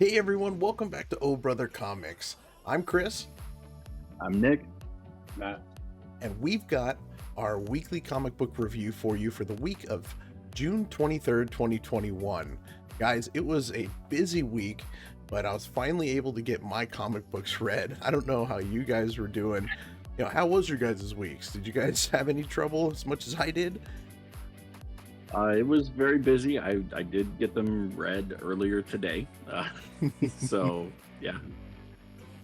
Hey everyone, welcome back to Oh Brother Comics. I'm Chris, I'm Nick. Matt. and we've got our weekly comic book review for you for the week of June 23rd, 2021. Guys, it was a busy week, but I was finally able to get my comic books read. I don't know how you guys were doing. How was your guys' weeks? Did you guys have any trouble as much as I did? It was very busy. I did get them read earlier today. So, yeah.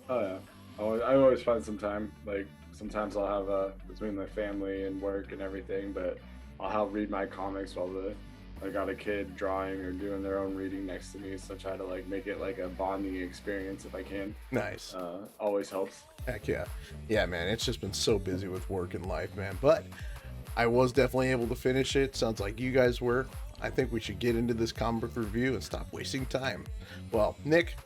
Oh yeah. I always find some time. Like sometimes I'll have between my family and work and everything, but I'll read my comics while I got a kid drawing or doing their own reading next to me. So I try to make it like a bonding experience if I can. Nice. Always helps. Heck yeah. Yeah, man, it's just been so busy with work and life, man. But I was definitely able to finish it. Sounds like you guys were. I think we should get into this comic book review and stop wasting time. Well, Nick,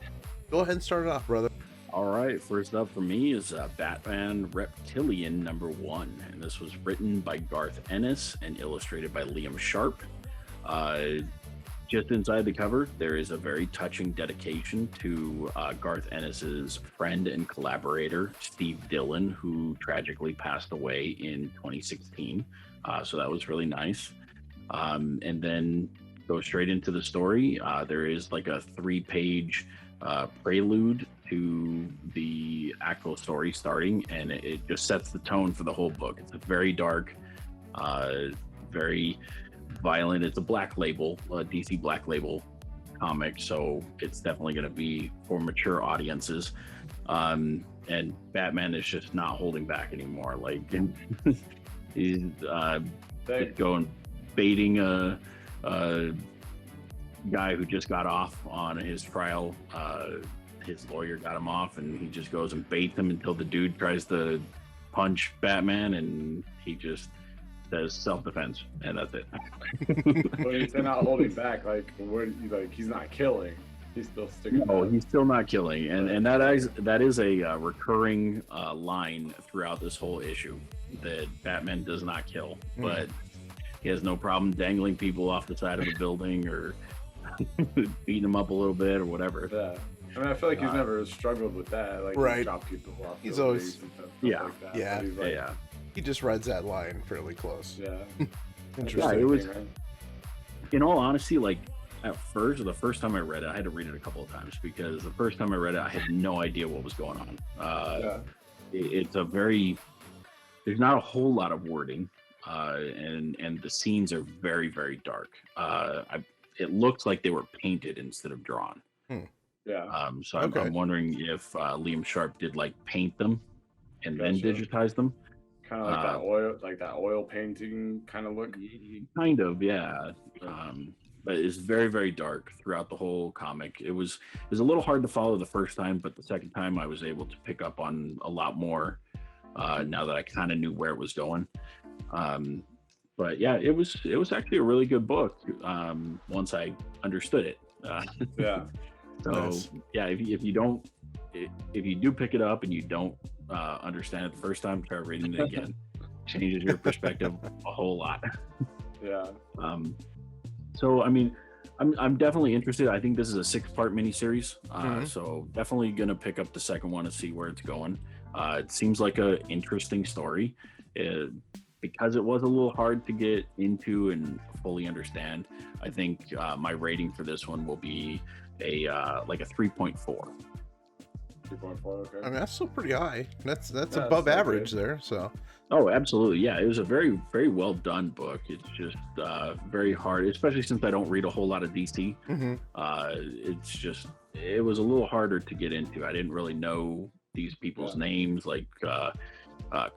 go ahead and start it off, brother. All right. First up for me is Batman Reptilian #1. And this was written by Garth Ennis and illustrated by Liam Sharp. Just inside the cover, there is a very touching dedication to Garth Ennis's friend and collaborator, Steve Dillon, who tragically passed away in 2016. So that was really nice. And then go straight into the story. There is like a 3-page prelude to the actual story starting, and it just sets the tone for the whole book. It's a very dark, very violent. It's a Black Label, DC Black Label comic, so it's definitely going to be for mature audiences. And Batman is just not holding back anymore. Like he's just going baiting a guy who just got off on his trial. His lawyer got him off, and he just goes and baits him until the dude tries to punch Batman, and he just says self-defense, and that's it. But they're not holding back. He's not killing. He's still sticking. No, he's still not killing, and that is a recurring line throughout this whole issue, that Batman does not kill, but he has no problem dangling people off the side of a building or beating them up a little bit or whatever. Yeah. I mean, I feel like he's never struggled with that. Like, right. He's dropped people off. He's always, yeah, like that. Yeah. Yeah. He just rides that line fairly close. Yeah. Interesting. It was, in all honesty, like at first, the first time I read it, I had to read it a couple of times because the first time I read it, I had no idea what was going on. It's a very, there's not a whole lot of wording, and the scenes are very, very dark. It looks like they were painted instead of drawn. Yeah. So I'm wondering if Liam Sharp did like paint them and then digitize them. Kind of like that oil painting kind of look. Kind of, yeah. But it's very, very dark throughout the whole comic. It was a little hard to follow the first time, but the second time I was able to pick up on a lot more now that I kind of knew where it was going. But yeah, it was actually a really good book once I understood it. Yeah. So nice. Yeah, if you do pick it up and you don't understand it the first time, try reading it again. Changes your perspective a whole lot. Yeah. So I mean, I'm definitely interested. I think this is a 6-part miniseries, so definitely gonna pick up the second one and see where it's going. It seems like a interesting story. Because it was a little hard to get into and fully understand, I think my rating for this one will be a 3.4. 3.4. Okay. I mean, that's still pretty high. That's Yeah, above that's average good. there. So Oh, absolutely. Yeah, it was a very, very well done book. It's just very hard, especially since I don't read a whole lot of DC. It was a little harder to get into. I didn't really know these people's names, like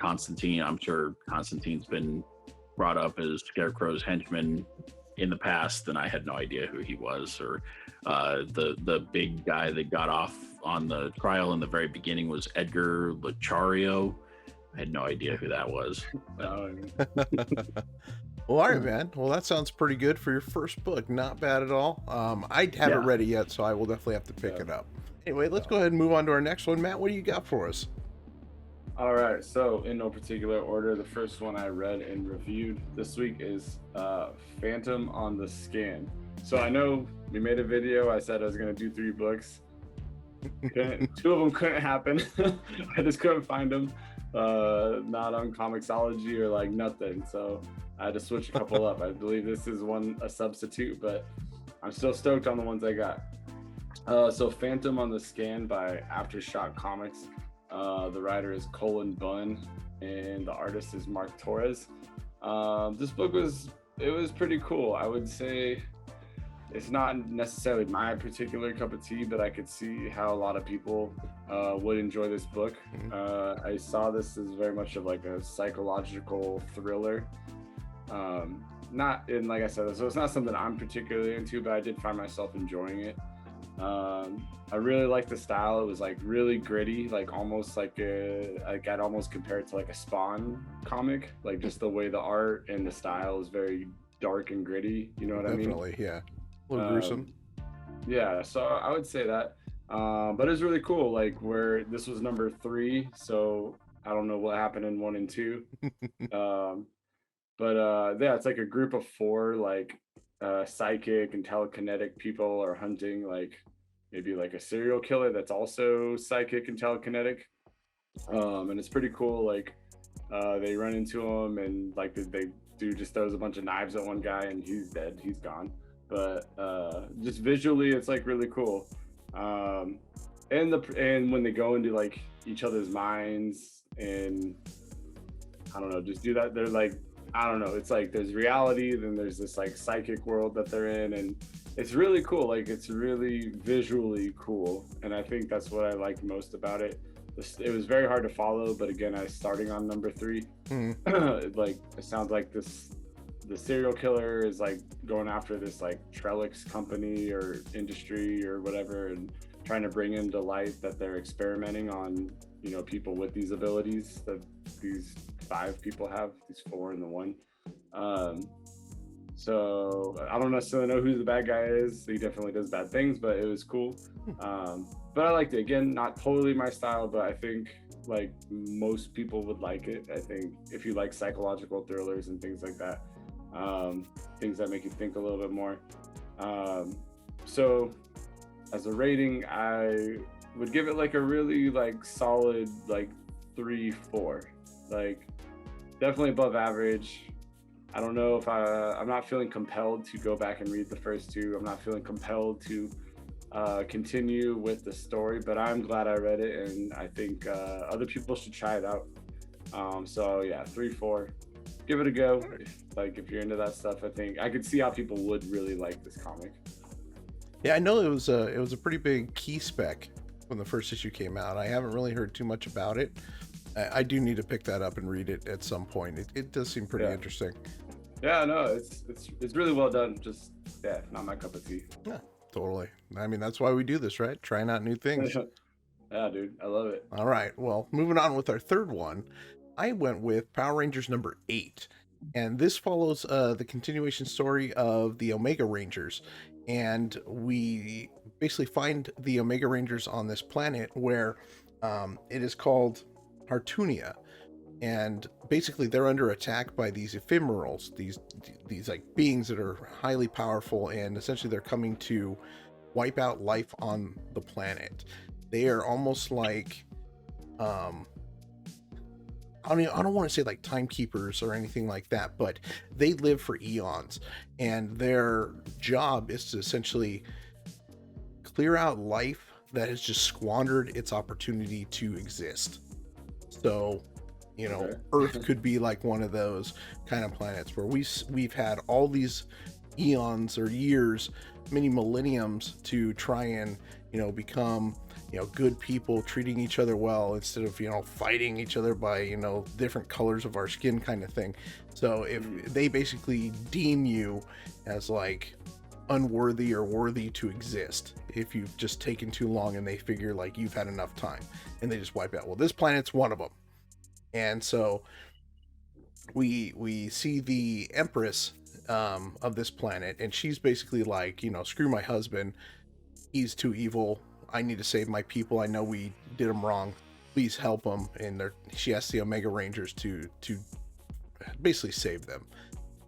Constantine. I'm sure Constantine's been brought up as Scarecrow's henchman in the past, and I had no idea who he was. Or the big guy that got off on the trial in the very beginning was Edgar Lothario. I had no idea who that was. well, all right, man. Well, that sounds pretty good for your first book. Not bad at all. I haven't read it yet, so I will definitely have to pick it up. Anyway, let's go ahead and move on to our next one. Matt, what do you got for us? All right, so in no particular order, the first one I read and reviewed this week is Phantom on the Skin. So I know we made a video. I said I was going to do 3 books. Two of them couldn't happen. I just couldn't find them. Not on Comixology or like nothing. So I had to switch a couple up. I believe this is a substitute, but I'm still stoked on the ones I got. So Phantom on the Scan by Aftershock Comics. The writer is Colin Bunn and the artist is Mark Torres. This book was pretty cool. I would say it's not necessarily my particular cup of tea, but I could see how a lot of people would enjoy this book. I saw this as very much of like a psychological thriller. Not in, like I said, so it's not something I'm particularly into, but I did find myself enjoying it. I really liked the style. It was like really gritty, like almost like I'd almost compare it to like a Spawn comic, like just the way the art and the style is very dark and gritty. You know what I mean? Definitely, yeah. A little gruesome. Yeah, so I would say that. But it's really cool, like where this was number 3, so I don't know what happened in 1 and 2. But yeah, it's like a group of 4 like psychic and telekinetic people are hunting like maybe like a serial killer that's also psychic and telekinetic. And it's pretty cool. Like they run into him and like they do just throws a bunch of knives at one guy and he's dead, he's gone. But just visually it's like really cool. And when they go into like each other's minds and I don't know, just do that, they're like, I don't know, it's like there's reality, then there's this like psychic world that they're in, and it's really cool. Like it's really visually cool, and I think that's what I liked most about it. It was very hard to follow, but again, I was starting on number 3. Like it sounds like the serial killer is like going after this like Trellix company or industry or whatever, and trying to bring into light that they're experimenting on, you know, people with these abilities that these 5 people have, these 4 and the 1. So I don't necessarily know who the bad guy is. He definitely does bad things, but it was cool. But I liked it. Again, not totally my style, but I think like most people would like it. I think if you like psychological thrillers and things like that, things that make you think a little bit more. So as a rating, I would give it like a really like solid like 3-4. Like definitely above average. I don't know if I'm not feeling compelled to go back and read the first 2. I'm not feeling compelled to continue with the story, but I'm glad I read it, and I think other people should try it out. So yeah, 3-4. Give it a go. If you're into that stuff, I think I could see how people would really like this comic. Yeah, I know it was a pretty big key spec when the first issue came out. I haven't really heard too much about it. I do need to pick that up and read it at some point. It does seem pretty interesting. Yeah, no, it's really well done. Just not my cup of tea. Yeah, totally. I mean, that's why we do this, right? Trying out new things. Yeah, dude, I love it. All right, well, moving on with our third one, I went with Power Rangers number 8, and this follows the continuation story of the Omega Rangers, and we basically find the Omega Rangers on this planet where it is called Hartunia, and basically they're under attack by these ephemerals, these like beings that are highly powerful, and essentially they're coming to wipe out life on the planet. They are almost like I don't want to say like timekeepers or anything like that, but they live for eons, and their job is to essentially clear out life that has just squandered its opportunity to exist. So, you know, Earth could be like one of those kind of planets where we've had all these eons or years, many millenniums to try and, you know, become, you know, good people, treating each other well instead of, you know, fighting each other by, you know, different colors of our skin kind of thing. So if they basically deem you as like unworthy or worthy to exist if you've just taken too long, and they figure like you've had enough time, and they just wipe out. Well, this planet's one of them. And so we see the Empress of this planet, and she's basically like, you know, screw my husband, he's too evil, I need to save my people, I know we did him wrong, please help him. And she asks the Omega Rangers to basically save them.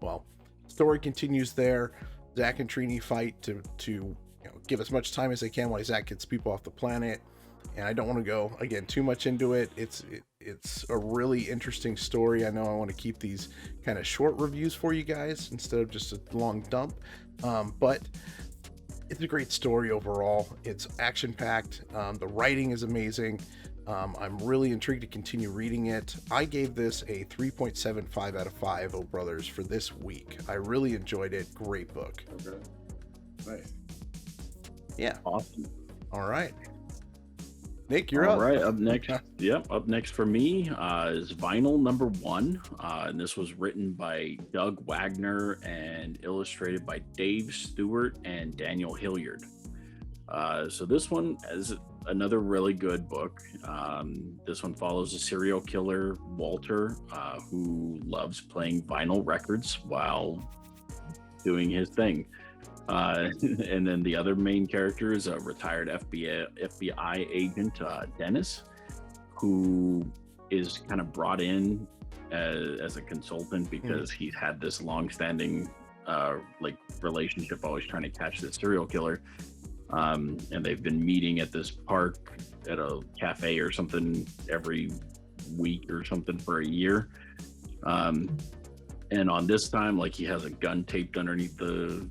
Well, story continues there. Zach and Trini fight to give as much time as they can while Zach gets people off the planet. And I don't want to go again too much into it. It's a really interesting story. I know I want to keep these kind of short reviews for you guys instead of just a long dump, but it's a great story overall. It's action packed. The writing is amazing. I'm really intrigued to continue reading it. I gave this a 3.75 out of 5, Oh Brothers, for this week. I really enjoyed it. Great book. Okay. Nice. Yeah. Awesome. All right. Nick, you're up. All right, up next. Yep, up next for me is Vinyl number 1. And this was written by Doug Wagner and illustrated by Dave Stewart and Daniel Hilliard. So this one is another really good book. This one follows a serial killer, Walter, who loves playing vinyl records while doing his thing. And then the other main character is a retired FBI agent, Dennis, who is kind of brought in as a consultant because he's had this long-standing relationship, always trying to catch this serial killer. And they've been meeting at this park at a cafe or something every week or something for a year. And on this time, he has a gun taped underneath the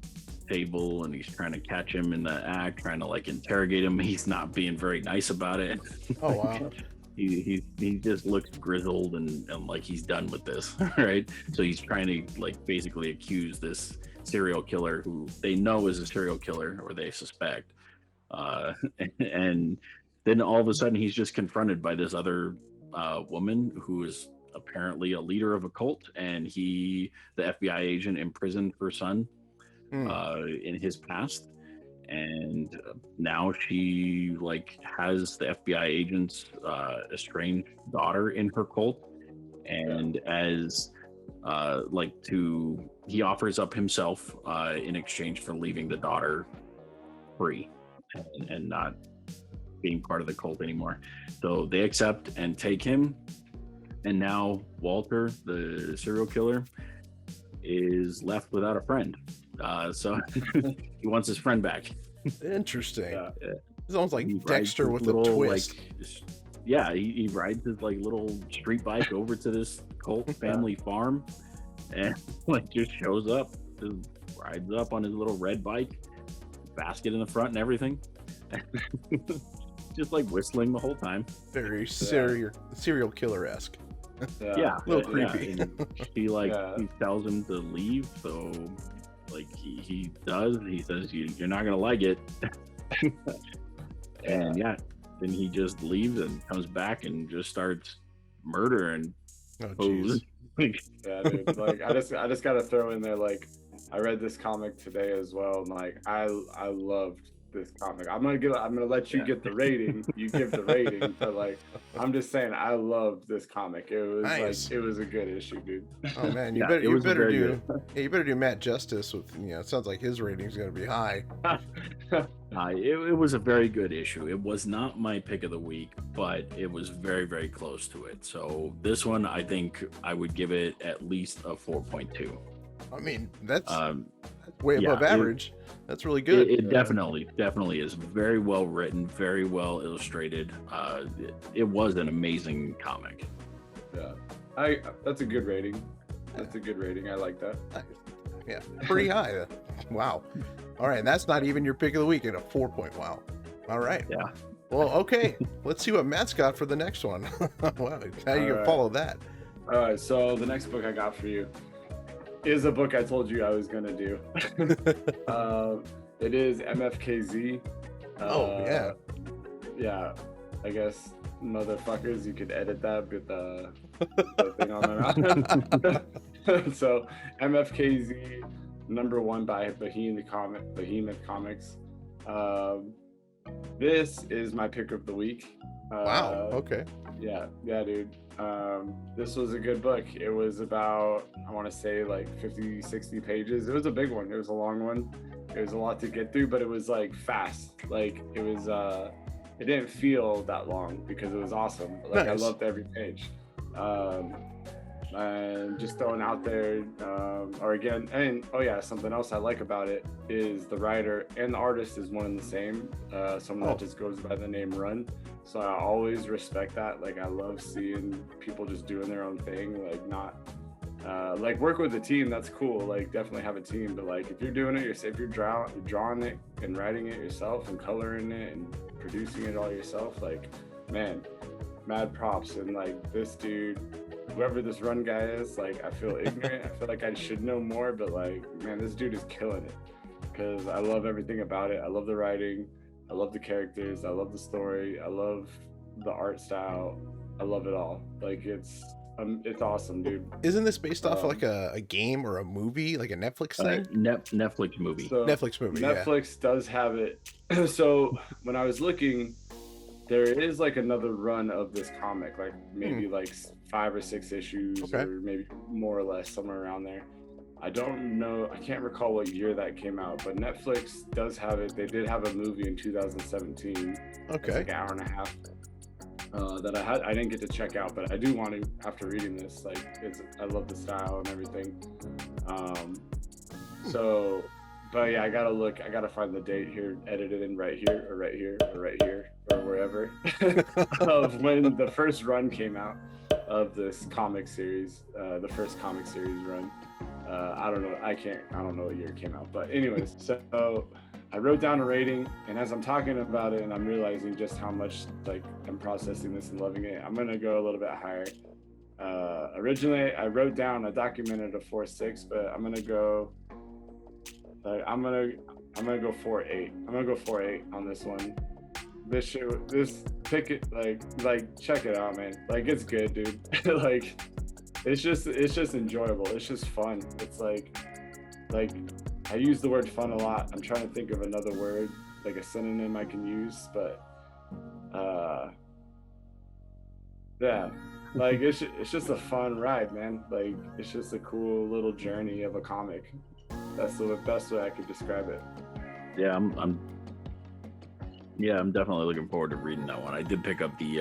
table and he's trying to catch him in the act, trying to interrogate him. He's not being very nice about it. Oh wow. he just looks grizzled and like he's done with this, right? So he's trying to basically accuse this serial killer who they know is a serial killer, or they suspect, and then all of a sudden he's just confronted by this other woman who is apparently a leader of a cult, and the FBI agent, imprisoned her son in his past, and now she has the FBI agent's estranged daughter in her cult, and as he offers up himself in exchange for leaving the daughter free and not being part of the cult anymore. So they accept and take him, and now Walter, the serial killer, is left without a friend. So he wants his friend back. Interesting. Yeah. It's almost like He Dexter rides with his a little, twist. he rides his little street bike over to this cult family farm, and just shows up, just rides up on his little red bike, basket in the front and everything, just whistling the whole time. Very serial killer-esque. Yeah, A little creepy. And he he tells him to leave, so he does. He says you're not gonna like it, and then he just leaves and comes back and just starts murdering. Oh jeez. Yeah, dude. I just gotta throw in there, I read this comic today as well, and I loved this comic. I'm gonna let you get the rating. You give the rating, but I'm just saying I loved this comic. It was Nice. it was a good issue, dude. Oh man, you it better was do Matt justice with it sounds like his rating's gonna be high. It was a very good issue. It was not my pick of the week, but it was very, very close to it. So this one, I think I would give it at least a 4.2. I mean, that's way above average. That's really good. It definitely is very well written, very well illustrated. It was an amazing comic. Yeah, that's a good rating. That's a good rating. I like that. Yeah, pretty high. Wow. All right, and that's not even your pick of the week at a 4 point. Wow. All right. Yeah. Well, okay. Let's see what Matt's got for the next one. Wow, how you gonna follow that? All right, so the next book I got for you is a book I told you I was gonna do. It is MFKZ. Yeah. I guess motherfuckers, you could edit that with the thing on my mouth. So MFKZ number 1 by Behemoth Comics. This is my pick of the week. Wow. Okay. Yeah, dude. This was a good book. It was about, I want to say 50, 60 pages. It was a big one. It was a long one. It was a lot to get through, but it was fast. It was, it didn't feel that long because it was awesome. Nice. I loved every page. and just throwing out there, or again, and oh yeah, something else I like about it is the writer and the artist is one and the same. Someone that just goes by the name Run. So I always respect that. Like I love seeing people just doing their own thing, like not like work with a team. That's cool. Like definitely have a team, but like if you're doing it yourself, if you're drawing it and writing it yourself and coloring it and producing it all yourself, like man, mad props. And like this dude, whoever this Run guy is, like I feel ignorant. I feel like I should know more, but like man, this dude is killing it because I love everything about it. I love the writing, I love the characters, I love the story, I love the art style, I love it all. Like it's awesome, dude. Isn't this based off like a game or a movie, like a Netflix thing? Netflix movie. So Netflix movie. Netflix does have it. So when I was looking, there is like another run of this comic, like maybe like 5 or 6 issues, or maybe more or less, somewhere around there. I don't know. I can't recall what year that came out, but Netflix does have it. They did have a movie in 2017. Okay. It's like an hour and a half. That I didn't get to check out, but I do want to after reading this. Like, I love the style and everything. So, but yeah, I gotta find the date here, edited in right here, or right here, or right here, or wherever, of when the first run came out of this comic series, the first comic series run. I don't know what year it came out, but anyways, so I wrote down a rating, and as I'm talking about it and I'm realizing just how much like I'm processing this and loving it, I'm gonna go a little bit higher. Originally I wrote down, I documented a 4.6, but I'm gonna go 4.8. I'm gonna go 4.8 on this one. This pick it, like check it out, man. Like it's good, dude. Like it's just enjoyable. It's just fun. It's like I use the word fun a lot. I'm trying to think of another word, like a synonym I can use, but yeah, like it's just a fun ride, man. Like it's just a cool little journey of a comic. That's the best way I could describe it. Yeah, I'm definitely looking forward to reading that one. I did pick up the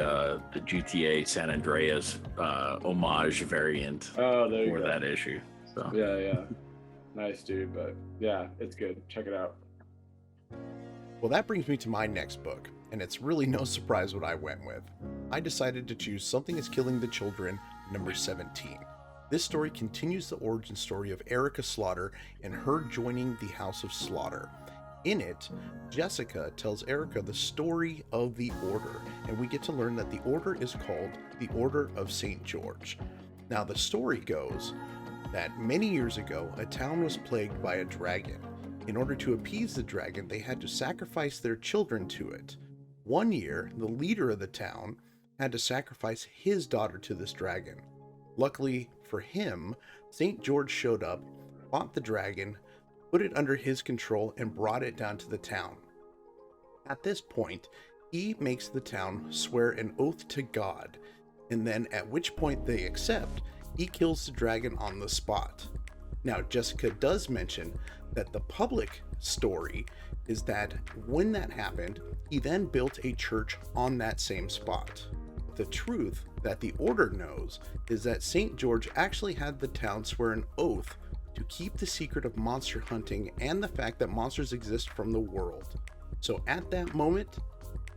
GTA San Andreas homage variant for that issue. So yeah. Nice, dude. But yeah, it's good. Check it out. Well, that brings me to my next book, and it's really no surprise what I went with. I decided to choose Something is Killing the Children, number 17. This story continues the origin story of Erica Slaughter and her joining the House of Slaughter. In it, Jessica tells Erica the story of the Order, and we get to learn that the Order is called the Order of St. George. Now, the story goes that many years ago, a town was plagued by a dragon. In order to appease the dragon, they had to sacrifice their children to it. One year, the leader of the town had to sacrifice his daughter to this dragon. Luckily for him, St. George showed up, fought the dragon, put it under his control, and brought it down to the town. At this point, he makes the town swear an oath to God, and then at which point they accept, he kills the dragon on the spot. Now, Jessica does mention that the public story is that when that happened, he then built a church on that same spot. The truth that the Order knows is that St. George actually had the town swear an oath to keep the secret of monster hunting and the fact that monsters exist from the world. So at that moment,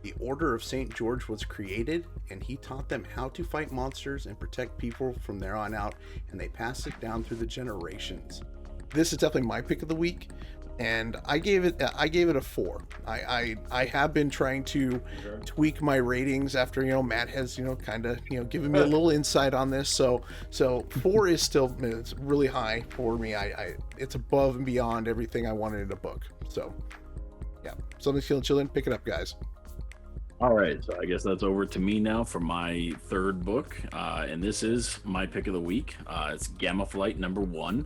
the Order of St. George was created, and he taught them how to fight monsters and protect people from there on out, and they passed it down through the generations. This is definitely my pick of the week, and I gave it a 4. I have been trying to tweak my ratings after Matt has kind of given me a little insight on this. So 4 is still, it's really high for me. It's above and beyond everything I wanted in a book. So yeah, Something's Killing Children. Pick it up, guys. All right, so I guess that's over to me now for my third book, and this is my pick of the week. It's Gamma Flight number 1.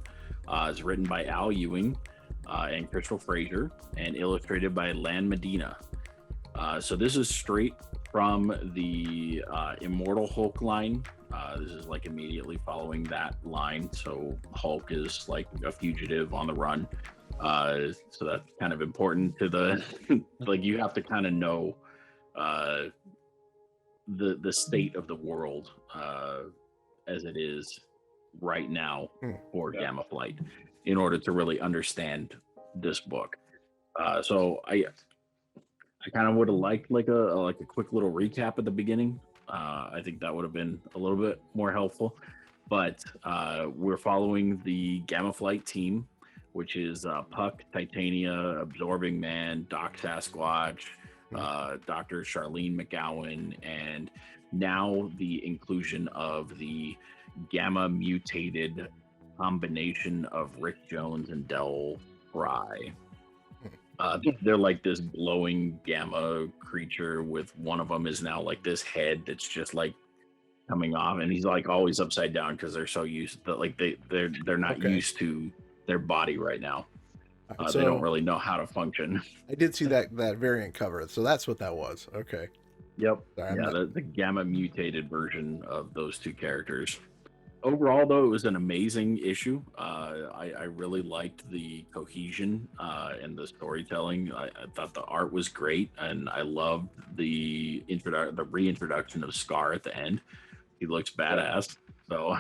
It's written by Al Ewing and Crystal Fraser, and illustrated by Lan Medina. So this is straight from the Immortal Hulk line. This is like immediately following that line. So Hulk is like a fugitive on the run. So that's kind of important to the like you have to kind of know the state of the world as it is right now Hmm. for Yeah. Gamma Flight in order to really understand this book. So I kind of would have liked like a quick little recap at the beginning. I think that would have been a little bit more helpful. But we're following the Gamma Flight team, which is Puck, Titania, Absorbing Man, Doc Sasquatch, Dr. Charlene McGowan, and now the inclusion of the gamma mutated combination of Rick Jones and Del Fry. They're like this glowing gamma creature with one of them is now like this head that's just like coming off, and he's like always upside down because they're so used to like they're not Okay. used to their body right now. So They don't really know how to function. I did see that variant cover, so that's what that was. Okay. Yep. Sorry, Yeah, the gamma mutated version of those two characters. Overall, though, it was an amazing issue. I really liked the cohesion and the storytelling. I thought the art was great, and I loved the reintroduction of Scar at the end. He looks badass. So,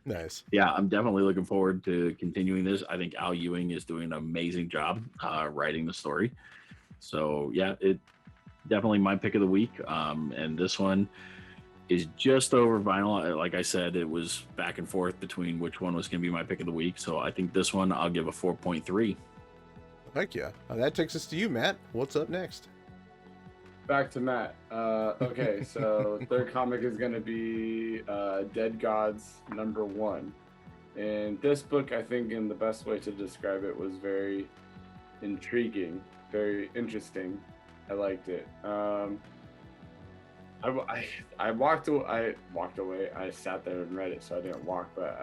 nice. yeah, I'm definitely looking forward to continuing this. I think Al Ewing is doing an amazing job writing the story. So, yeah, it definitely my pick of the week. And this one is just over vinyl. Like I said, it was back and forth between which one was going to be my pick of the week. So I think this one I'll give a 4.3. Thank you. That takes us to you, Matt. What's up next? Back to Matt. Okay, so third comic is going to be Dead Gods #1. And this book, I think, in the best way to describe it, was very intriguing, very interesting. I liked it. I walked away. I sat there and read it, so I didn't walk. But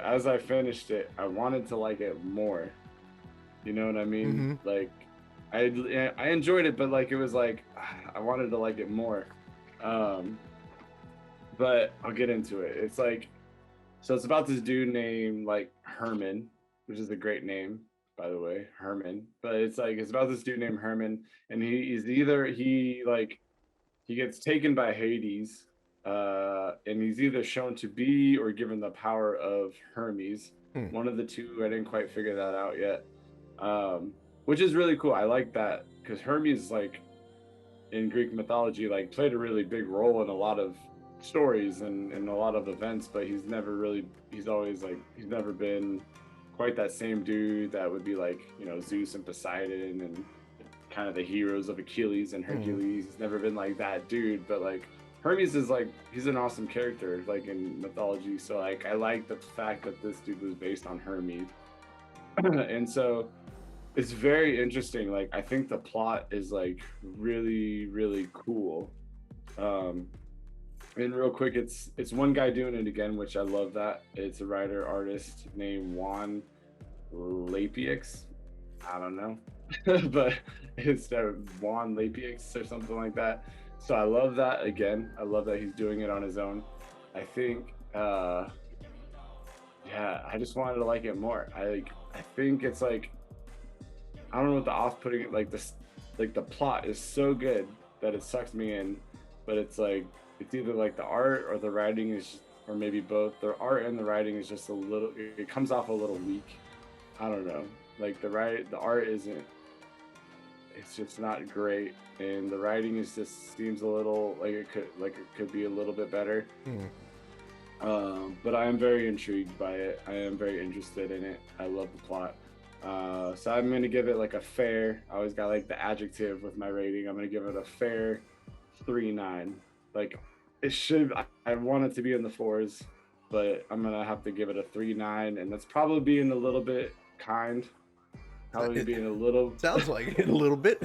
as I finished it, I wanted to like it more. You know what I mean? Mm-hmm. Like, I enjoyed it, but like it was like I wanted to like it more. But I'll get into it. It's like, so it's about this dude named like Herman, which is a great name, by the way, Herman. But it's about this dude named Herman, and he gets taken by Hades, and he's either shown to be or given the power of Hermes. One of the two. I didn't quite figure that out yet, which is really cool. I like that because Hermes, like in Greek mythology, like played a really big role in a lot of stories and a lot of events, but he's never been quite that same dude that would be like, you know, Zeus and Poseidon and kind of the heroes of Achilles and Hercules. He's never been like that dude, but like Hermes is like, he's an awesome character like in mythology. So like I like the fact that this dude was based on Hermes. And so it's very interesting. Like I think the plot is like really, really cool. And real quick, it's one guy doing it again, which I love that. It's a writer artist named Juan Lapix. I don't know. But it's Juan Lapix or something like that. So I love that again. I love that he's doing it on his own. I think I just wanted to like it more. I think it's like, I don't know what the off-putting, like this, like the plot is so good that it sucks me in, but it's like it's either like the art or the writing is, or maybe both. The art and the writing is just a little, it comes off a little weak. I don't know. Like the art isn't, it's just not great, and the writing is just seems a little like it could be a little bit better. But I am very intrigued by it. I am very interested in it. I love the plot. So I'm gonna give it like a fair. I always got like the adjective with my rating. I'm gonna give it a fair 3.9. Like it should. I want it to be in the 4s, but I'm gonna have to give it a 3.9, and that's probably being a little bit kind. Probably being a little. Sounds like it a little bit.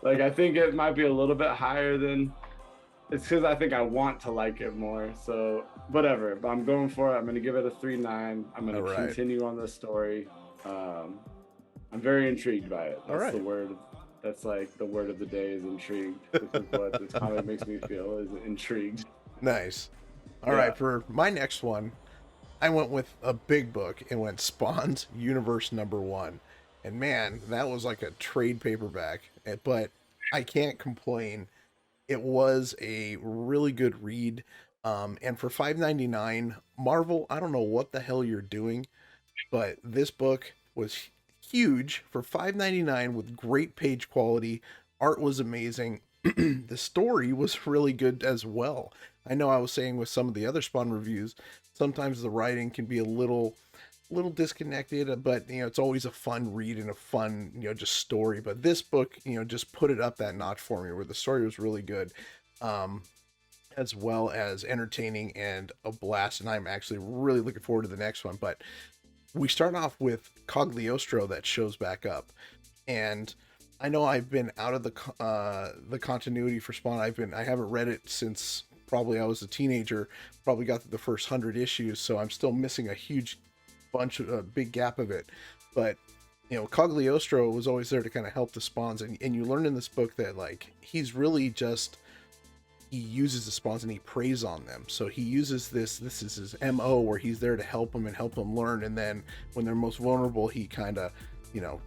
Like I think it might be a little bit higher than. It's because I think I want to like it more. So whatever. But I'm going for it. I'm gonna give it a 3.9. I'm gonna continue on this story. I'm very intrigued by it. That's the word. That's like the word of the day is intrigued. This is what this comic makes me feel, is intrigued. Nice. All right, for my next one, I went with a big book and went Spawn's Universe #1. And man, that was like a trade paperback, but I can't complain. It was a really good read. And for $5.99, Marvel, I don't know what the hell you're doing, but this book was huge for $5.99 with great page quality. Art was amazing. The story was really good as well. I know I was saying with some of the other Spawn reviews, sometimes the writing can be a little disconnected, but it's always a fun read and a fun just story. But this book just put it up that notch for me, where the story was really good, as well as entertaining and a blast. And I'm actually really looking forward to the next one. But we start off with Cogliostro that shows back up, and I know I've been out of the continuity for Spawn. I haven't read it since probably I was a teenager. Probably got the first 100 issues, so I'm still missing a huge bunch of a big gap of it. But Cogliostro was always there to kind of help the Spawns, and you learn in this book that like he's really just, he uses the Spawns and he preys on them. So he uses this is his MO, where he's there to help them and help them learn, and then when they're most vulnerable, he kind of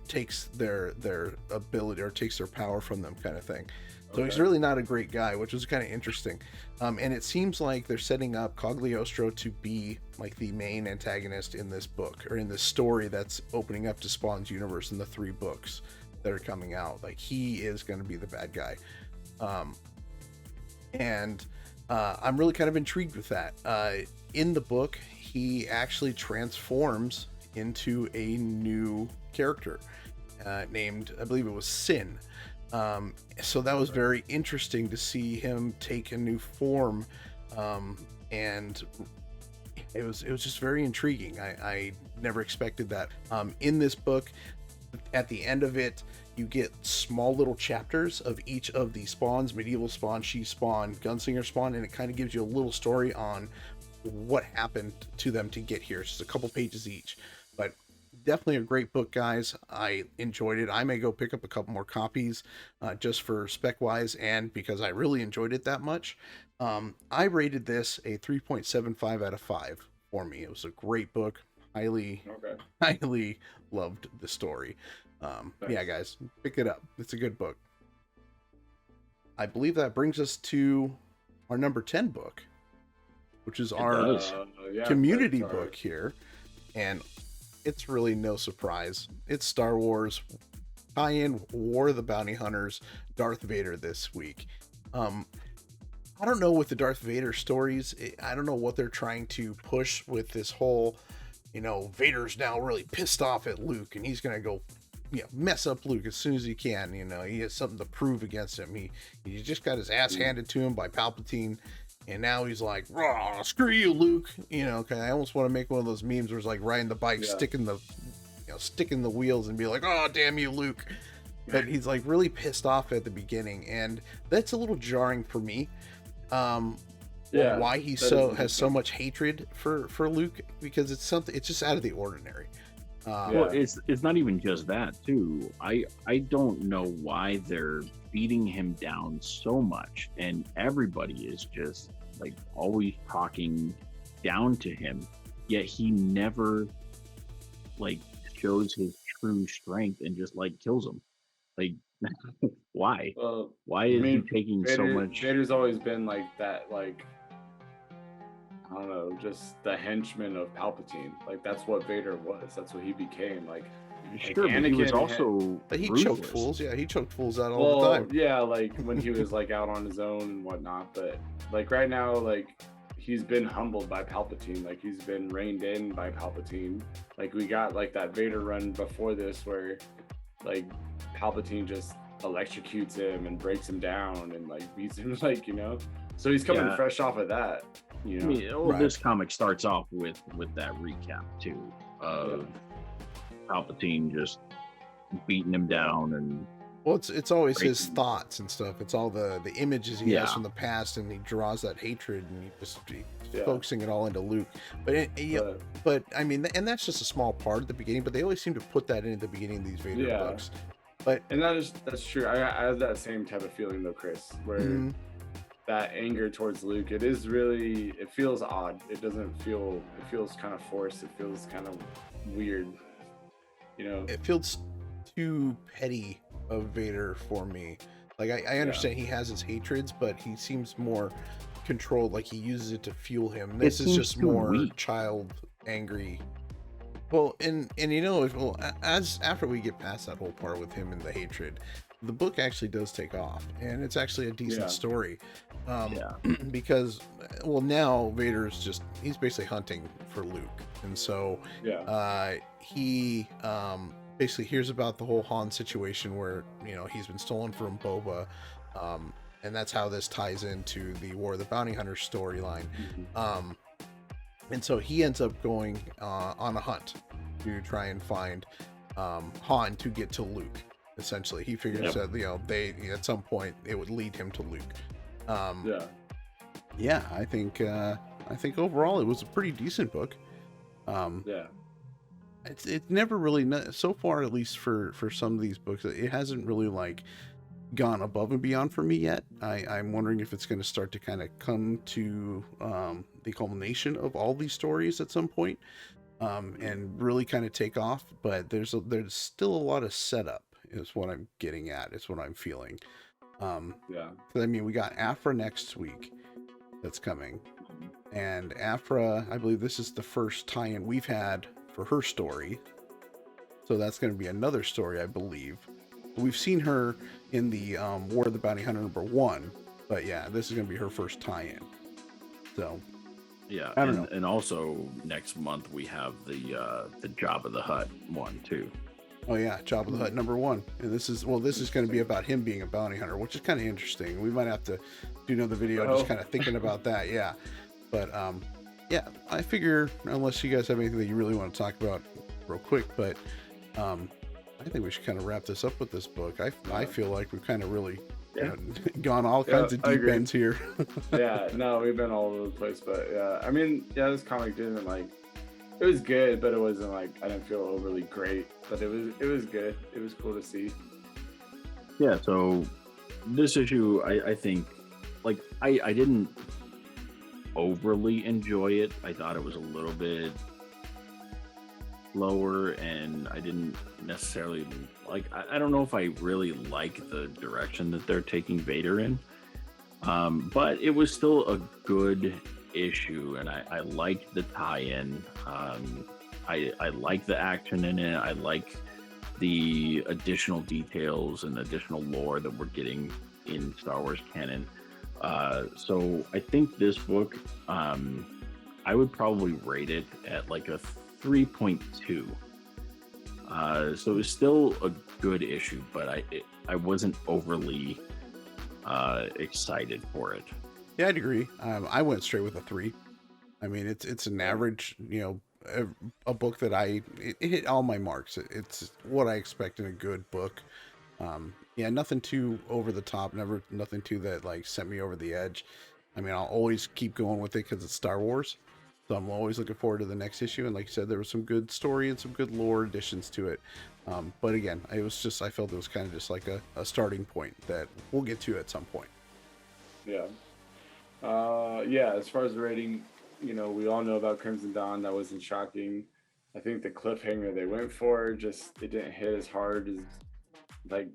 takes their ability or takes their power from them, kind of thing. So he's really not a great guy, which was kind of interesting. And it seems like they're setting up Cogliostro to be like the main antagonist in this book, or in this story that's opening up to Spawn's universe in the 3 books that are coming out. Like he is going to be the bad guy. And I'm really kind of intrigued with that. In the book, he actually transforms into a new character named, I believe it was Sin. So that was very interesting to see him take a new form, and it was just very intriguing. I never expected that. In this book, at the end of it, you get small little chapters of each of the Spawns: Medieval Spawn, She Spawn, Gunslinger Spawn, and it kind of gives you a little story on what happened to them to get here. It's just a couple pages each, but definitely a great book, guys. I enjoyed it. I may go pick up a couple more copies just for spec wise, and because I really enjoyed it that much. I rated this a 3.75 out of 5 for me. It was a great book. Highly loved the story. Nice. Yeah, guys, pick it up. It's a good book. I believe that brings us to our number 10 book, which is our community book here. And it's really no surprise. It's Star Wars tie-in War of the Bounty Hunters, Darth Vader this week. I don't know with the Darth Vader stories. I don't know what they're trying to push with this whole, Vader's now really pissed off at Luke, and he's going to go mess up Luke as soon as he can. He has something to prove against him. He just got his ass handed to him by Palpatine. And now he's like, "Raw, screw you, Luke." I almost want to make one of those memes where it's like riding the bike, sticking the wheels and be like, "Oh, damn you, Luke." But he's like really pissed off at the beginning. And that's a little jarring for me. Why he has so much hatred for Luke, because it's just out of the ordinary. Well, it's not even just that too. I don't know why they're beating him down so much, and everybody is just like always talking down to him, yet he never like shows his true strength and just like kills him. Like why? Well, Why is he taking so much? Vader's always been like that, like, I don't know, just the henchman of Palpatine. Like that's what Vader was. That's what he became. Like Sure, but he was also But he ruthless. choked fools. Yeah, he choked fools out all the time. Yeah, like when he was like out on his own and whatnot. But like right now, like he's been humbled by Palpatine. Like he's been reined in by Palpatine. Like we got like that Vader run before this where like Palpatine just electrocutes him and breaks him down and like beats him, like, So he's coming fresh off of that. This comic starts off with that recap too of Palpatine just beating him down, and it's always his thoughts and stuff. It's all the images he has from the past, and he draws that hatred, and he's focusing it all into Luke. But I mean, and that's just a small part at the beginning. But they always seem to put that in at the beginning of these Vader books. And that's true. I have that same type of feeling though, Chris, where that anger towards Luke, it feels odd. It feels kind of forced. It feels kind of weird. It feels too petty of Vader for me. Like I understand he has his hatreds, but he seems more controlled, like he uses it to fuel him. It This is seems just too more weak. child angry. Well, and you know, as after we get past that whole part with him and the hatred, the book actually does take off, and it's actually a decent Yeah. story. Yeah. Because, well, now Vader's he's basically hunting for Luke, and so Yeah. he basically hears about the whole Han situation where, you know, he's been stolen from Boba, and that's how this ties into the War of the Bounty Hunter storyline. Mhm. And so he ends up going on a hunt to try and find Han to get to Luke. Essentially, he figures Yep. that, you know, they at some point it would lead him to Luke. Yeah. Yeah, I think overall it was a pretty decent book. Yeah. It's never really, so far, at least for some of these books, it hasn't really like gone above and beyond for me yet. I'm wondering if it's going to start to kind of come to the culmination of all these stories at some point, and really kind of take off. But there's still a lot of setup, is what I'm getting at. It's what I'm feeling. Yeah. 'Cause, I mean, we got Afra next week that's coming, and Afra, I believe this is the first tie-in we've had for her story. So that's going to be another story, I believe. We've seen her in the War of the Bounty Hunter #1, but yeah, this is going to be her first tie-in. So Yeah, I don't know. and also next month we have the Jabba the Hutt one too. Oh yeah, Jabba the Hutt #1, and this is going to be about him being a bounty hunter, which is kind of interesting. We might have to do another video just kind of thinking about that. Yeah, but yeah, I figure unless you guys have anything that you really want to talk about real quick, but I think we should kind of wrap this up with this book. I feel like we've kind of really you know, gone all kinds of I deep agree. ends here. Yeah, no, we've been all over the place, but yeah, I mean, yeah, this comic didn't like, it was good, but it wasn't like, I didn't feel overly great, but it was good. It was cool to see. Yeah, so this issue, I think, like, I didn't overly enjoy it. I thought it was a little bit lower, and I didn't necessarily like, I don't know if I really like the direction that they're taking Vader in. But it was still a good issue, and I liked the tie-in. I like the action in it. I like the additional details and additional lore that we're getting in Star Wars canon. So I think this book, I would probably rate it at like a 3.2. So it was still a good issue, but I wasn't overly excited for it. Yeah, I'd agree. I went straight with a 3. I mean, it's an average, you know, a book that it hit all my marks. It's what I expect in a good book. Yeah, nothing too over the top, nothing too that like sent me over the edge. I mean, I'll always keep going with it because it's Star Wars. So I'm always looking forward to the next issue. And like you said, there was some good story and some good lore additions to it. But again, I felt it was kind of just like a starting point that we'll get to at some point. Yeah. Yeah, as far as the rating, you know, we all know about Crimson Dawn. That wasn't shocking. I think the cliffhanger they went for, just, it didn't hit as hard as like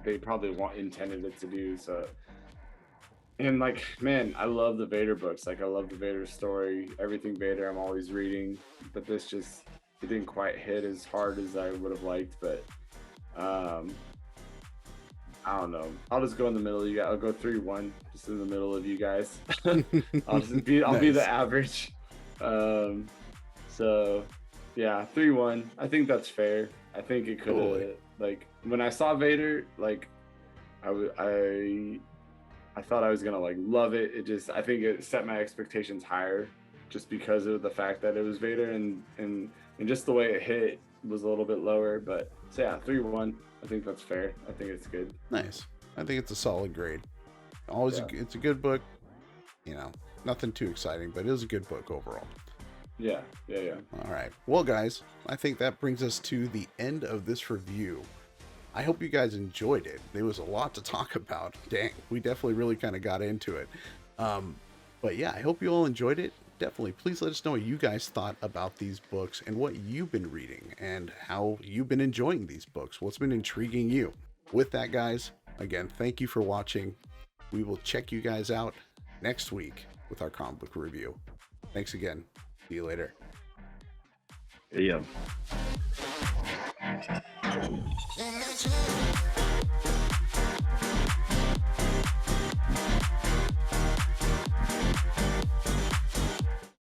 they probably intended it to do. So, and like, man, I love the Vader books. Like, I love the Vader story, everything Vader I'm always reading, but this just, it didn't quite hit as hard as I would have liked. But I don't know. I'll just go in the middle of you guys. I'll go 3-1, just in the middle of you guys. I'll be the average. So yeah, 3-1. I think that's fair. I think it could have, like, when I saw Vader, like, I thought I was gonna like love it. It just, I think it set my expectations higher just because of the fact that it was Vader, and just the way it hit was a little bit lower. But so yeah, 3-1. I think that's fair. I think it's good. Nice. I think it's a solid grade. Always, it's a good book. You know, nothing too exciting, but it was a good book overall. Yeah. All right. Well, guys, I think that brings us to the end of this review. I hope you guys enjoyed it. There was a lot to talk about. Dang, we definitely really kind of got into it. But yeah, I hope you all enjoyed it. Definitely, please let us know what you guys thought about these books and what you've been reading and how you've been enjoying these books. What's been intriguing you? With that, guys, again, thank you for watching. We will check you guys out next week. with our comic book review. Thanks again. See you later. Yeah.